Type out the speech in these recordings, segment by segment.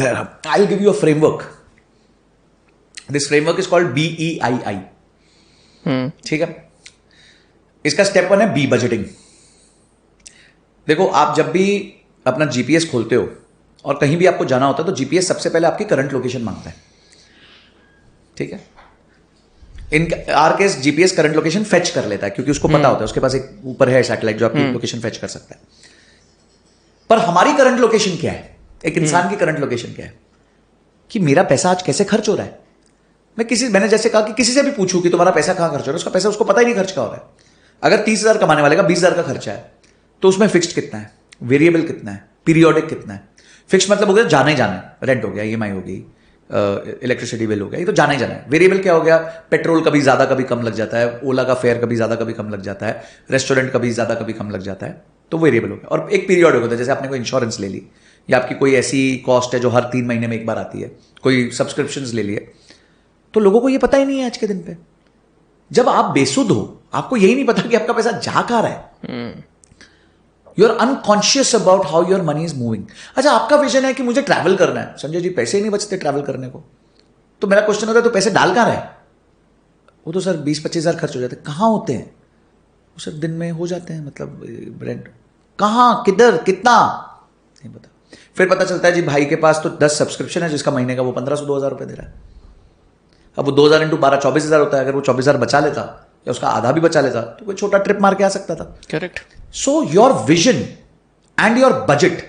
I'll give you a framework. This framework is called BEII. ठीक है. इसका step 1 है बी बजटिंग. देखो, आप जब भी अपना जीपीएस खोलते हो और कहीं भी आपको जाना होता है तो जीपीएस सबसे पहले आपकी करंट लोकेशन मांगता है. ठीक है. इन are case GPS current location fetch कर लेता है क्योंकि उसको पता होता है, उसके पास एक ऊपर है सैटेलाइट जो आपकी लोकेशन फेच कर सकता है. पर हमारी करंट लोकेशन क्या है, एक इंसान की करंट लोकेशन क्या है कि मेरा पैसा आज कैसे खर्च हो रहा है. मैंने जैसे कहा कि किसी से भी पूछूं कि तुम्हारा पैसा कहां खर्च हो रहा है, उसका पैसा उसको पता ही नहीं खर्च का हो रहा है. अगर 30,000 कमाने वाले का 20,000 का खर्चा है तो उसमें फिक्स्ड कितना है, वेरिएबल कितना है, पीरियोडिक कितना है. फिक्स मतलब हो गया जाना ही जाना है, रेंट हो गया, ईएमआई हो गई, इलेक्ट्रिसिटी बिल हो गया, ये तो जाना ही जाना है. वेरिएबल क्या हो गया, पेट्रोल कभी ज्यादा कभी कम लग जाता है, ओला का फेयर कभी ज्यादा कभी कम लग जाता है, रेस्टोरेंट कभी ज्यादा कभी कम लग जाता है, तो वेरिएबल हो गया. और एक पीरियोडिक होता है, जैसे आपने कोई इंश्योरेंस ले ली या आपकी कोई ऐसी कॉस्ट है जो हर 3 महीने में एक बार आती है, कोई सब्सक्रिप्शंस ले लिए. तो लोगों को ये पता ही नहीं है आज के दिन पे. जब आप बेसुध हो, आपको यही नहीं पता कि आपका पैसा जा कहां रहा है. You are unconscious about how your money is moving. अच्छा, आपका विजन है कि मुझे ट्रैवल करना है. संजय जी, पैसे ही नहीं बचते ट्रैवल करने को. तो मेरा क्वेश्चन होता है तो पैसे डाल कहां रहे. वो तो सर 20-25 हज़ार खर्च हो जाते हैं. कहां होते हैं वो सर? दिन में हो जाते हैं, मतलब रेंट कहां, किधर, कितना नहीं पता. फिर पता चलता है जी भाई के पास तो 10 सब्सक्रिप्शन है जिसका महीने का वो 1500-2000 रुपए दे रहा है. अब वो 2000 इंटू 12 24,000 होता है. अगर वो 24,000 बचा लेता या उसका आधा भी बचा लेता तो कोई छोटा ट्रिप मार के आ सकता था. Correct. So your vision and your budget,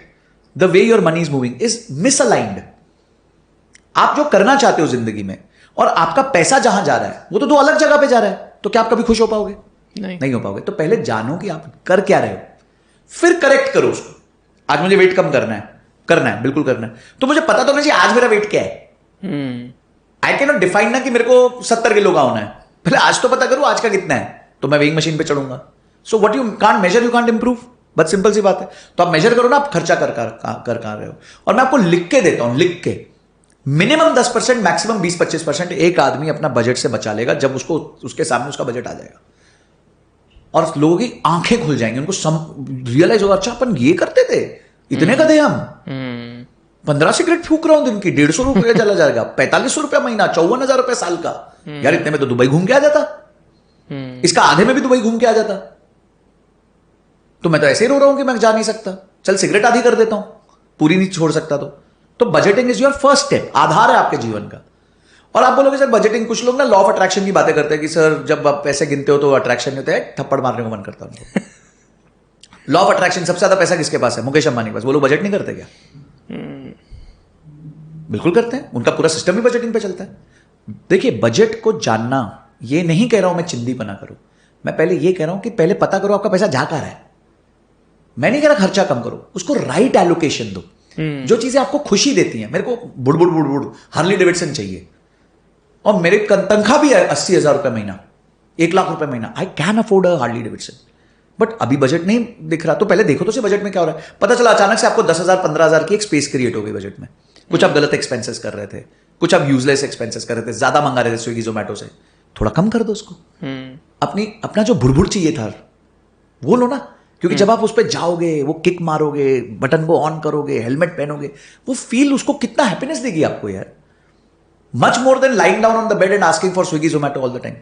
the way your money is moving is misaligned. आप जो करना चाहते हो जिंदगी में और आपका पैसा जहां जा रहा है वो तो 2 अलग जगह पे जा रहा है. तो क्या आप कभी खुश हो पाओगे? नहीं हो पाओगे. तो पहले जानो कि आप कर क्या रहे हो, फिर करेक्ट करो उसको. आज मुझे वेट कम करना है, बिल्कुल करना है. तो मुझे पता तो नहीं आज मेरा वेट क्या है. आई कैन नॉट डिफाइन ना कि मेरे को 70 किलो का होना है. पहले आज तो पता करूं आज का कितना है, तो मैं वेइंग मशीन पे चढ़ूंगा. So what you can't measure you can't improve. बस सिंपल सी बात है. तो आप मेजर करो ना, आप खर्चा कर कहां रहे हो. और मैं आपको लिख के देता हूं, लिख के. मिनिमम 10%, मैक्सिमम 20-25% एक आदमी अपना बजट से बचा लेगा जब उसको उसके सामने उसका बजट आ जाएगा. और लोगों की आंखें खुल जाएंगी, उनको रियलाइज होगा, अच्छा अपन ये करते थे, इतने गधे हम. 15 सिगरेट फूक रहा हूं दिन की, 150 रुपये चला जाएगा, 4500 रुपया महीना, 54,000 रुपये साल का. यार इतने में तो दुबई घूम के आ जाता. इसका आधे में भी दुबई घूम के आ जाता. तो मैं तो ऐसे ही रो रहा हूं कि मैं जा नहीं सकता. चल सिगरेट आधी कर देता हूं, पूरी नहीं छोड़ सकता. तो budgeting is your first step, आधार है आपके जीवन का. और आप बोलोगे सर बजटिंग, कुछ लोग ना लॉ ऑफ अट्रैक्शन की बातें करते हैं कि सर जब आप पैसे गिनते हो तो अट्रैक्शन होता है, थप्पड़ मारने को मन करता है. लॉ ऑफ अट्रैक्शन, सबसे ज्यादा पैसा किसके पास है? मुकेश अंबानी के पास. वो लोग बजट नहीं करते क्या? बिल्कुल करते हैं. उनका पूरा सिस्टम ही बजटिंग पे चलता है. देखिए, बजट को जानना, ये नहीं कह रहा हूं मैं चिंदी बना करो. मैं पहले ये कह रहा हूं कि पहले पता करो आपका पैसा जा कहां रहा है. मैं नहीं कह रहा खर्चा कम करो, उसको राइट एलोकेशन दो. जो चीजें आपको खुशी देती हैं. मेरे को बुड़ हार्ली डेविडसन चाहिए और मेरे तनख्वाह भी है 80,000 रुपये महीना, 1 लाख रुपए महीना. I can afford a Harley Davidson, but अभी बजट नहीं दिख रहा. तो पहले देखो तो से बजट में क्या हो रहा है. पता चला अचानक से आपको 10,000 15,000 की एक स्पेस क्रिएट हो गई बजट में. कुछ आप गलत एक्सपेंसेस कर रहे थे, कुछ आप यूजलेस एक्सपेंसेस कर रहे थे, ज्यादा मंगा रहे थे स्विगी जोमेटो से, थोड़ा कम कर दो उसको. अपना जो बुड़बुड़ चाहिए था वो लो ना. क्योंकि जब आप उस पर जाओगे, वो किक मारोगे, बटन को ऑन करोगे, हेलमेट पहनोगे, वो फील उसको कितना हैप्पीनेस देगी आपको यार. Much more than lying down on the bed and asking for Swiggy Zomato all the time.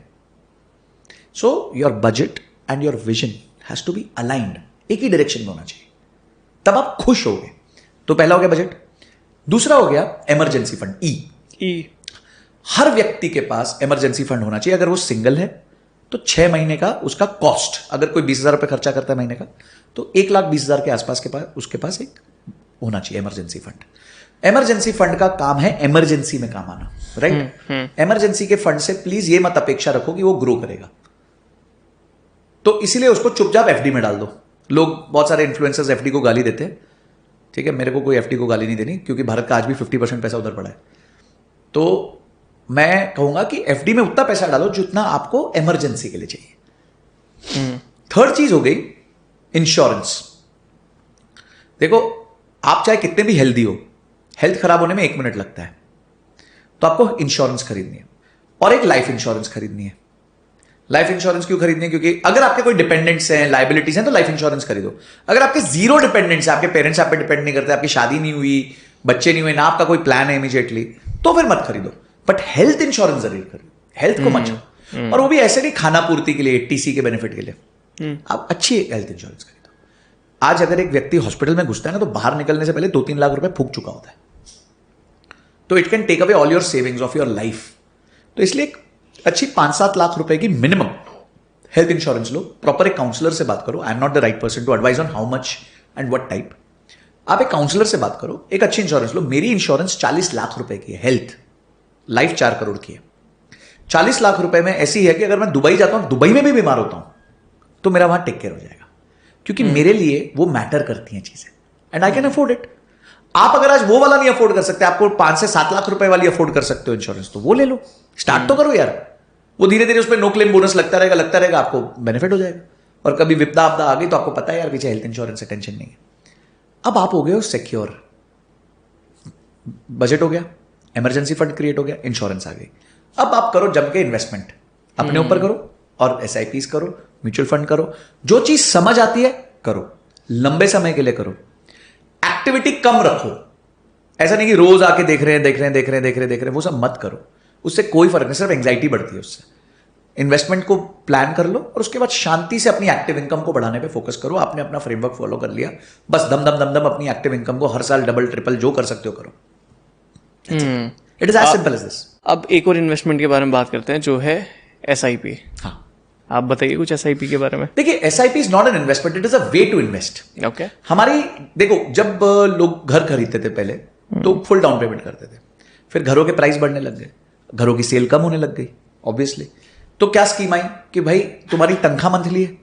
So your budget and your vision has to be aligned, एक ही डायरेक्शन में होना चाहिए, तब आप खुश होगे. तो पहला हो गया बजट. दूसरा हो गया इमरजेंसी फंड, ई. हर व्यक्ति के पास इमरजेंसी फंड होना चाहिए. अगर वो सिंगल है तो 6 महीने का उसका कॉस्ट, अगर कोई 20,000 रुपये खर्चा करता है महीने का, तो 1,20,000 के आसपास के पास उसके पास एक होना चाहिए इमरजेंसी फंड. इमरजेंसी फंड का काम है इमरजेंसी में काम आना, राइट. इमरजेंसी के फंड से प्लीज ये मत अपेक्षा रखो कि वो ग्रो करेगा. तो इसीलिए उसको चुपचाप एफडी में डाल दो. लोग, बहुत सारे इन्फ्लुएंसर्स एफडी को गाली देते हैं. ठीक है, मेरे को कोई एफडी को गाली नहीं देनी क्योंकि भारत का आज भी 50% पैसा उधर पड़ा है. तो मैं कहूंगा कि एफडी में उतना पैसा डालो जितना आपको इमरजेंसी के लिए चाहिए. थर्ड चीज हो गई इंश्योरेंस. देखो, आप चाहे कितने भी हेल्दी हो, हेल्थ खराब होने में 1 मिनट लगता है. तो आपको इंश्योरेंस खरीदनी है और एक लाइफ इंश्योरेंस खरीदनी है. लाइफ इंश्योरेंस क्यों खरीदनी है? क्योंकि अगर आपके कोई डिपेंडेंट्स हैं, लाइबिलिटीज हैं, तो लाइफ इंश्योरेंस खरीदो. अगर आपके जीरो डिपेंडेंट्स है, आपके पेरेंट्स आप पे डिपेंड नहीं करते, आपकी शादी नहीं हुई, बच्चे नहीं हुए ना, आपका कोई प्लान है इमीडिएटली, तो फिर मत खरीदो। बट हेल्थ इंश्योरेंस जरूर खरीदो, हेल्थ को मत छो। और वो भी ऐसे नहीं खाना पूर्ति के लिए, टीसी के बेनिफिट के लिए। आप अच्छी हेल्थ इंश्योरेंस खरीदो। आज अगर एक व्यक्ति हॉस्पिटल में घुसता है ना, तो बाहर निकलने से पहले 2-3 लाख रुपए फूक चुका होता है। तो it can take away all your savings of your life. तो इसलिए एक अच्छी 5-7 लाख रुपए की मिनिमम हेल्थ इंश्योरेंस लो। प्रॉपर एक काउंसलर से बात करो। I am not the right person to advise on how much and what type. आप एक काउंसलर से बात करो, एक अच्छी इंश्योरेंस लो। मेरी इंश्योरेंस 40 लाख रुपए की है, हेल्थ लाइफ 4 करोड़ की है। 40 लाख रुपए में ऐसी है कि अगर मैं दुबई जाता हूं, दुबई में भी बीमार होता हूं, तो मेरा वहां टेक केयर हो जाएगा, क्योंकि मेरे लिए वो मैटर करती हैं चीजें, and I can afford it. आप अगर आज वो वाला नहीं अफोर्ड कर सकते, आपको 5 से 7 लाख रुपए वाली अफोर्ड कर सकते हो इंश्योरेंस, तो वो ले लो। स्टार्ट तो करो यार। वो धीरे धीरे उसमें नो क्लेम बोनस लगता रहेगा, आपको बेनिफिट हो जाएगा। और कभी विपदा आपदा आ गई तो आपको पता है यार, पीछे हेल्थ इंश्योरेंस से टेंशन नहीं है। अब आप हो गए हो सिक्योर, बजट हो गया, इमरजेंसी फंड क्रिएट हो गया, इंश्योरेंस आ गई। अब आप करो जम के इन्वेस्टमेंट, अपने ऊपर करो और SIPs करो, म्यूचुअल फंड करो। जो चीज समझ आती है करो, लंबे समय के लिए करो। एक्टिविटी कम रखो। ऐसा नहीं कि रोज आके देख रहे हैं, वो सब मत करो। उससे कोई फर्क नहीं, सिर्फ एंग्जाइटी बढ़ती है उससे। इन्वेस्टमेंट को प्लान कर लो और उसके बाद शांति से अपनी एक्टिव इनकम को बढ़ाने पे फोकस करो। आपने अपना फ्रेमवर्क फॉलो कर लिया, बस दम दम अपनी एक्टिव इनकम को हर साल डबल ट्रिपल जो कर सकते हो करो। It is as simple as this. अब एक और इन्वेस्टमेंट के बारे में बात करते हैं, जो है SIP। हाँ, आप बताइए कुछ SIP के बारे में। देखिए, SIP is not an investment, it is a way to invest. Okay. हमारी देखो, जब लोग घर खरीदते थे पहले, तो फुल डाउन पेमेंट करते थे। फिर घरों के प्राइस बढ़ने लग गए, घरों की सेल कम होने लग गई ऑब्वियसली। तो क्या स्कीम आई कि भाई तुम्हारी तनख्वाह मंथली है,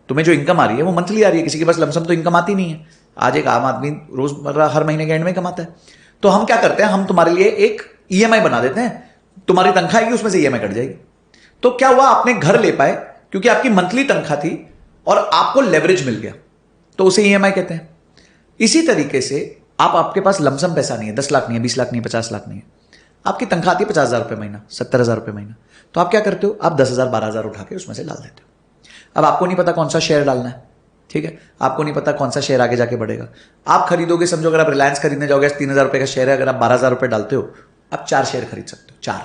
तुम्हें जो इनकम आ रही है वो मंथली आ रही है। किसी के पास लमसम तो इनकम आती नहीं है। आज एक आम आदमी रोजमर्रा हर महीने के एंड में कमाता है। तो हम क्या करते हैं, हम तुम्हारे लिए एक EMI बना देते हैं। तुम्हारी तनख्वाह आएगी, उसमें से EMI कट जाएगी। तो क्या हुआ, आपने घर ले पाए क्योंकि आपकी मंथली तनख्वाह थी और आपको लेवरेज मिल गया, तो उसे EMI कहते हैं। इसी तरीके से आपके पास लमसम पैसा नहीं है, 10 लाख नहीं है, 20 लाख नहीं है, 50 लाख नहीं है, आपकी तनख्वाह आती है 50,000 रुपये महीना, 70,000 रुपये महीना। तो आप क्या करते हो, आप 10,000 12,000 उठा के उसमें से डाल देते हो। अब आपको नहीं पता कौन सा शेयर डालना है, ठीक है, आपको नहीं पता कौन सा शेयर आगे जाके बढ़ेगा। आप खरीदोगे, समझो अगर आप रिलायंस खरीदने जाओगे, 3,000 रुपये का शेयर है, अगर आप 12,000 रुपये डालते हो, आप 4 शेयर खरीद सकते हो, 4।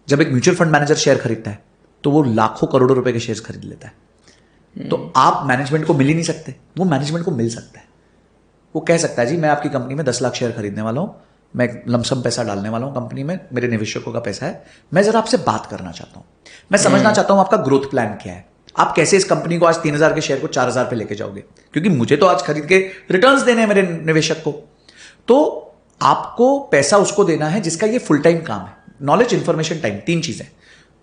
जब एक म्यूचुअल फंड मैनेजर शेयर खरीदता है तो वो लाखों करोड़ों रुपए के शेयर खरीद लेता है। तो आप मैनेजमेंट को मिल ही नहीं सकते, वो मैनेजमेंट को मिल सकता है। वो कह सकता है जी मैं आपकी कंपनी में 10 लाख शेयर खरीदने वाला हूं, मैं लमसम पैसा डालने वाला हूं कंपनी में, मेरे निवेशकों का पैसा है, मैं जरा आपसे बात करना चाहता हूं, मैं समझना चाहता हूं आपका ग्रोथ प्लान क्या है, आप कैसे इस कंपनी को आज 3,000 के शेयर को 4,000 पे लेके जाओगे, क्योंकि मुझे तो आज खरीद के रिटर्न्स देने हैं मेरे निवेशक को। तो आपको पैसा उसको देना है जिसका ये फुल टाइम काम है। नॉलेज, इंफॉर्मेशन, टाइम, 3 चीजें,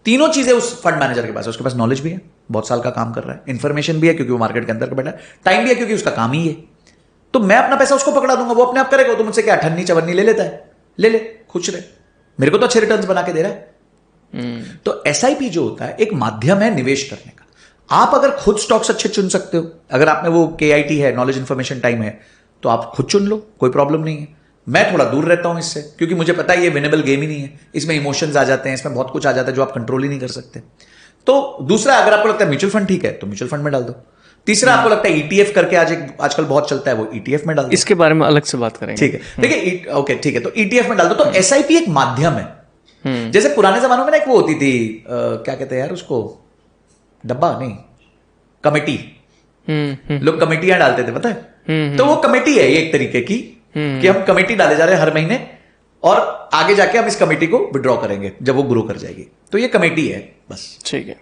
तीनों चीजें उस फंड मैनेजर के पास है। उसके पास नॉलेज भी है, बहुत साल का काम कर रहा है, इंफॉर्मेशन भी है क्योंकि वो मार्केट के अंदर बैठा है, टाइम भी है क्योंकि उसका काम ही है। तो मैं अपना पैसा उसको पकड़ा दूंगा, वो अपने आप करेगा। तो मुझसे क्या ठन्नी चवन्नी ले लेता है, ले खुश रहे, मेरे को तो अच्छे रिटर्न्स बना के दे रहा है। तो SIP जो होता है एक माध्यम है निवेश करने का। आप अगर खुद स्टॉक्स अच्छे चुन सकते हो, अगर आप में वो KIT है, नॉलेज इंफॉर्मेशन टाइम है, तो आप खुद चुन लो, कोई प्रॉब्लम नहीं है। मैं थोड़ा दूर रहता हूं इससे, क्योंकि मुझे पता है ये विनेबल गेम ही नहीं है, इसमें इमोशंस आ जाते हैं, इसमें बहुत कुछ आ जाता है जो आप कंट्रोल ही नहीं कर सकते। तो दूसरा, अगर आपको लगता है म्यूचुअल फंड ठीक है तो म्यूचुअल फंड में डाल दो। तीसरा, आपको लगता है ETF करके आजकल बहुत चलता है, वो ETF में डाल दो। इसके बारे में अलग से बात करेंगे, ठीक है, देखिए, ओके ठीक है, तो ETF में डाल दो। तो SIP एक माध्यम है। जैसे पुराने जमानों में ना एक वो होती थी, क्या कहते हैं यार उसको, डब्बा नहीं, कमेटी, लोग कमेटियां डालते थे, पता है। तो वो कमेटी है एक तरीके की, कि हम कमेटी डाले जा रहे हैं हर महीने, और आगे जाके हम इस कमेटी को विड्रॉ करेंगे जब वो ग्रो कर जाएगी। तो ये कमेटी है बस। ठीक है।